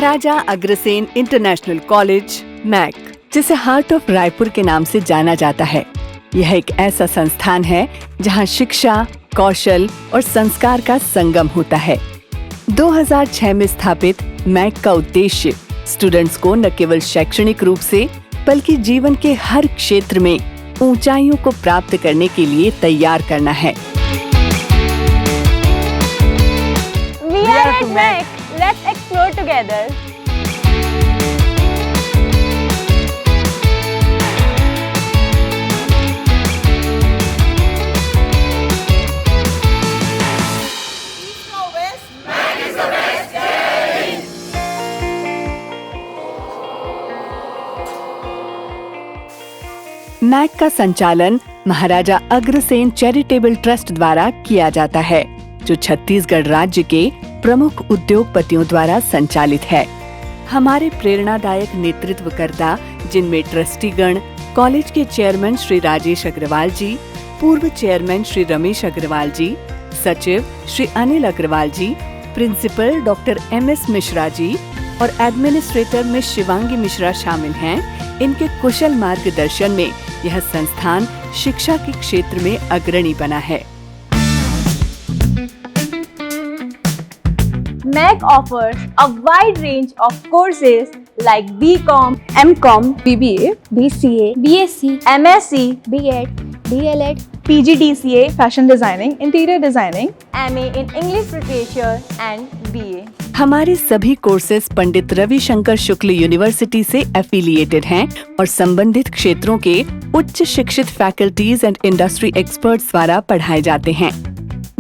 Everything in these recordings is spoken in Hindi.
Maharaja Agrasen international college Mac, जिसे हार्ट ऑफ रायपुर के नाम से जाना जाता है। यह एक ऐसा संस्थान है जहां शिक्षा, कौशल और संस्कार का संगम होता है। 2006 में स्थापित मैक का उद्देश्य स्टूडेंट्स को न केवल शैक्षणिक रूप से बल्कि जीवन के हर क्षेत्र में ऊंचाइयों को प्राप्त करने के लिए तैयार करना है। We are at MEC. Let's explore together. MEC का संचालन महाराजा अग्रसेन चैरिटेबल ट्रस्ट द्वारा किया जाता है, जो छत्तीसगढ़ राज्य के प्रमुख उद्योगपतियों द्वारा संचालित है। हमारे प्रेरणादायक नेतृत्वकर्ता, जिनमें ट्रस्टीगण, कॉलेज के चेयरमैन श्री राजेश अग्रवाल जी, पूर्व चेयरमैन श्री रमेश अग्रवाल जी, सचिव श्री अनिल अग्रवाल जी, principal doctor MS Mishra ji और एडमिनिस्ट्रेटर मिस शिवांगी मिश्रा शामिल हैं। इनके कुशल मार्गदर्शन में यह संस्थान शिक्षा के क्षेत्र में अग्रणी बना है। MEC offers a wide range of courses like BCom, MCom, BBA, BCA, BSc, MSc, B.Ed, DLEd, PGDCA, Fashion Designing, Interior Designing, MA in English Literature and BA. हमारे सभी कोर्सेज पंडित रविशंकर शुक्ल यूनिवर्सिटी से एफिलिएटेड हैं और संबंधित क्षेत्रों के उच्च शिक्षित फैकल्टीज एंड इंडस्ट्री एक्सपर्ट्स द्वारा पढ़ाए जाते हैं।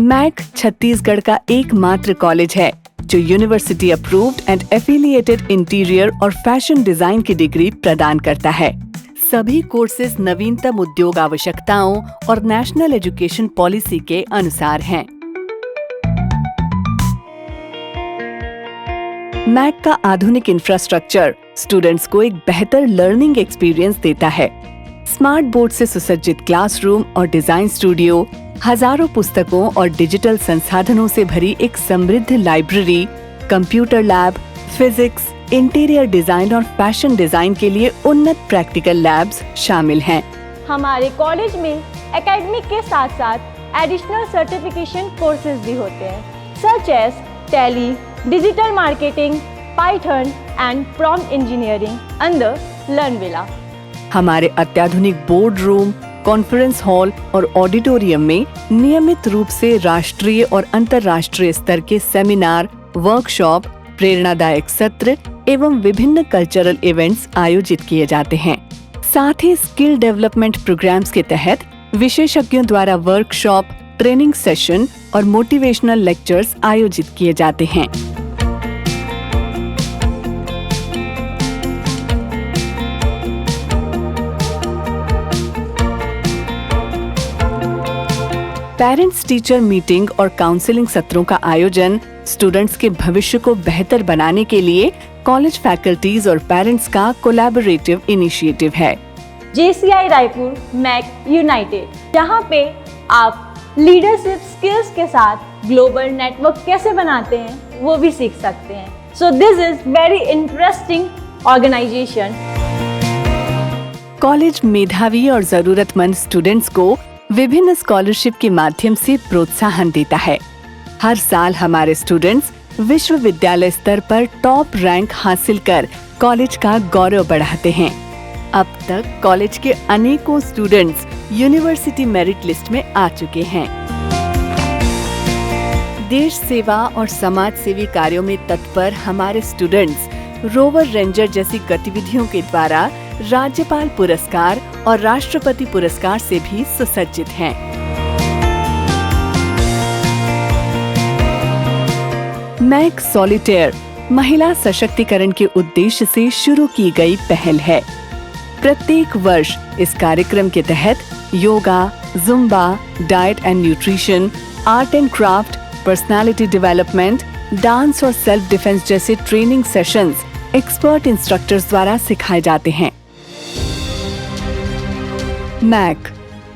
मैक छत्तीसगढ़ का एकमात्र कॉलेज है जो university approved and affiliated interior और फैशन डिजाइन की डिग्री प्रदान करता है। सभी कोर्सेज नवीनतम उद्योग आवश्यकताओं और नेशनल एजुकेशन पॉलिसी के अनुसार हैं। मैक का आधुनिक इंफ्रास्ट्रक्चर स्टूडेंट्स को एक बेहतर लर्निंग एक्सपीरियंस देता है। स्मार्ट बोर्ड से सुसज्जित क्लासरूम और डिजाइन स्टूडियो, हजारों पुस्तकों और डिजिटल संसाधनों से भरी एक समृद्ध library, computer lab, physics, interior design और फैशन डिजाइन के लिए उन्नत प्रैक्टिकल लैब्स शामिल हैं। हमारे कॉलेज में एकेडमिक के साथ साथ एडिशनल सर्टिफिकेशन कोर्सेज भी होते हैं, such as Tally, digital marketing, Python and prompt engineering under Learnvila. हमारे अत्याधुनिक बोर्ड रूम, कॉन्फ्रेंस हॉल और ऑडिटोरियम में नियमित रूप से राष्ट्रीय और अंतर्राष्ट्रीय स्तर के सेमिनार, वर्कशॉप, प्रेरणादायक सत्र एवं विभिन्न कल्चरल इवेंट्स आयोजित किए जाते हैं। साथ ही स्किल डेवलपमेंट प्रोग्राम्स के तहत विशेषज्ञों द्वारा वर्कशॉप, ट्रेनिंग सेशन और मोटिवेशनल लेक्चर्स आयोजित किए जाते हैं। पेरेंट्स टीचर मीटिंग और काउंसलिंग सत्रों का आयोजन स्टूडेंट्स के भविष्य को बेहतर बनाने के लिए कॉलेज फैकल्टीज और पेरेंट्स का कोलैबोरेटिव इनिशिएटिव है। JCI रायपुर मैक यूनाइटेड, जहाँ पे आप लीडरशिप स्किल्स के साथ ग्लोबल नेटवर्क कैसे बनाते हैं वो भी सीख सकते हैं। So this is very interesting organisation. College मेधावी और जरूरतमंद स्टूडेंट्स को विभिन्न स्कॉलरशिप के माध्यम से प्रोत्साहन देता है। हर साल हमारे स्टूडेंट्स विश्वविद्यालय स्तर पर टॉप रैंक हासिल कर कॉलेज का गौरव बढ़ाते हैं। अब तक कॉलेज के अनेकों स्टूडेंट्स यूनिवर्सिटी मेरिट लिस्ट में आ चुके हैं। देश सेवा और समाज सेवी कार्यों में तत्पर हमारे स्टूडेंट्स रोवर रेंजर जैसी गतिविधियों के द्वारा राज्यपाल पुरस्कार और राष्ट्रपति पुरस्कार से भी सुसज्जित हैं। मैक सॉलिटेयर महिला सशक्तिकरण के उद्देश्य से शुरू की गई पहल है। प्रत्येक वर्ष इस कार्यक्रम के तहत yoga, Zumba, diet and nutrition, art and craft, personality development, dance और सेल्फ डिफेंस जैसे ट्रेनिंग सेशंस एक्सपर्ट इंस्ट्रक्टर्स द्वारा सिखाए जाते हैं। मैक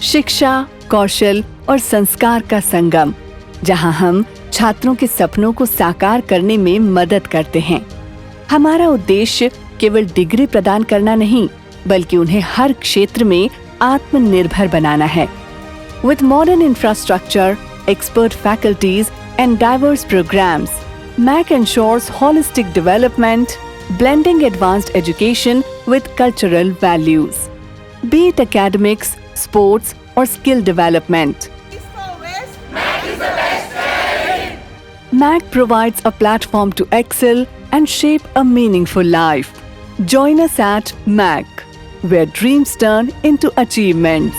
शिक्षा, कौशल और संस्कार का संगम, जहां हम छात्रों के सपनों को साकार करने में मदद करते हैं। हमारा उद्देश्य केवल डिग्री प्रदान करना नहीं, बल्कि उन्हें हर क्षेत्र में आत्मनिर्भर बनाना है। With modern infrastructure, expert faculties, and diverse programs, MAC ensures holistic development, blending advanced education with cultural values. Be it academics, sports, or skill development, MAC provides a platform to excel and shape a meaningful life. Join us at MAC, where dreams turn into achievements.